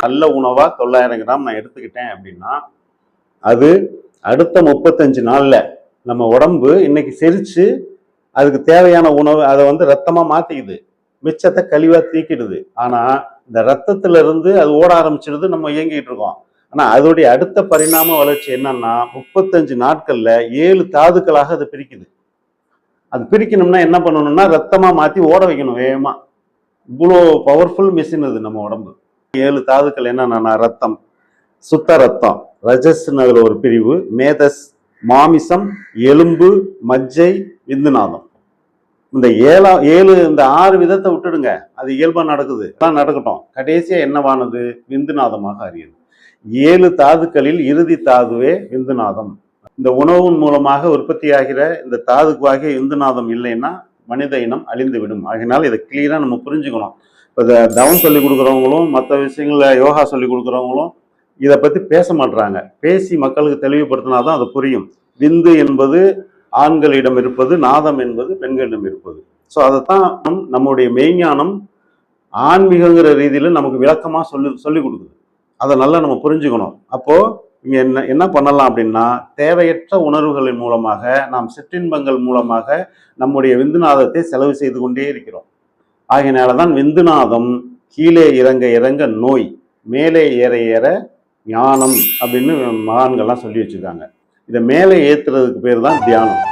நல்ல உணவா 900 கிராம் நான் எடுத்துக்கிட்டேன் அப்படின்னா அது அடுத்த 35 நாள்ல நம்ம உடம்பு இன்னைக்கு செரிச்சு அதுக்கு தேவையான உணவு அதை ரத்தமா மாத்திக்குது, மிச்சத்தை கழிவா தீக்கிடுது. ஆனா இந்த ரத்தத்துல இருந்து அது ஓட ஆரம்பிச்சிருது, நம்ம இயங்கிட்டு இருக்கோம். ஆனா அதோடைய அடுத்த பரிணாம வளர்ச்சி என்னன்னா 35 நாட்கள்ல 7 தாதுக்களாக அது பிரிக்குது. அது பிரிக்கணும்னா என்ன பண்ணணும்னா ரத்தமா மாத்தி ஓட வைக்கணும் வேகமா. இவ்வளோ பவர்ஃபுல் மிஷின் அது நம்ம உடம்பு. 7 தாதுக்கள் என்னன்னா ரத்தம், சுத்த ரத்தம், ரஜஸ்ன்னு அதுல ஒரு பிரிவு, மேதஸ், மாமிசம், எலும்பு, மஜ்ஜை, விந்துநாதம். இந்த 6 விதத்தை விட்டுடுங்க, அது இயல்பா நடக்குது, நடக்கட்டும். கடைசியா என்னவானது? விந்துநாதமாக அறியுது. 7 தாதுக்களில் இறுதி தாதுவே விந்துநாதம். இந்த உணவின் மூலமாக உற்பத்தியாகிற இந்த தாதுவாகிய விந்துநாதம் இல்லைன்னா மனித இனம் அழிந்துவிடும். ஆகினால் இதை கிளியரா நம்ம புரிஞ்சுக்கணும். இப்போ தவம் சொல்லி கொடுக்குறவங்களும் மற்ற விஷயங்கள யோகா சொல்லி கொடுக்குறவங்களும் இதை பத்தி பேச மாட்டாங்க. பேசி மக்களுக்கு தெளிவுபடுத்தினாதான் அது புரியும். விந்து என்பது ஆண்களிடம் இருப்பது, நாதம் என்பது பெண்களிடம் இருப்பது. ஸோ அதைத்தான் நம்முடைய மெய்ஞானம் ஆன்மீகங்கிற ரீதியில நமக்கு விளக்கமா சொல்லி கொடுக்குது. அதை நல்லா நம்ம புரிஞ்சுக்கணும். அப்போ இங்க என்ன பண்ணலாம் அப்படின்னா, தேவையற்ற உணர்வுகளின் மூலமாக நாம் சிற்றின்பங்கள் மூலமாக நம்முடைய விந்துநாதத்தை செலவு செய்து கொண்டே இருக்கிறோம். ஆகையினாலதான் விந்துநாதம் கீழே இறங்க இறங்க நோய், மேலே ஏற ஏற ஞானம் அப்படின்னு மகான்கள்லாம் சொல்லி வச்சிருக்காங்க. இதை மேலே ஏத்துறதுக்கு பேர் தான் தியானம்.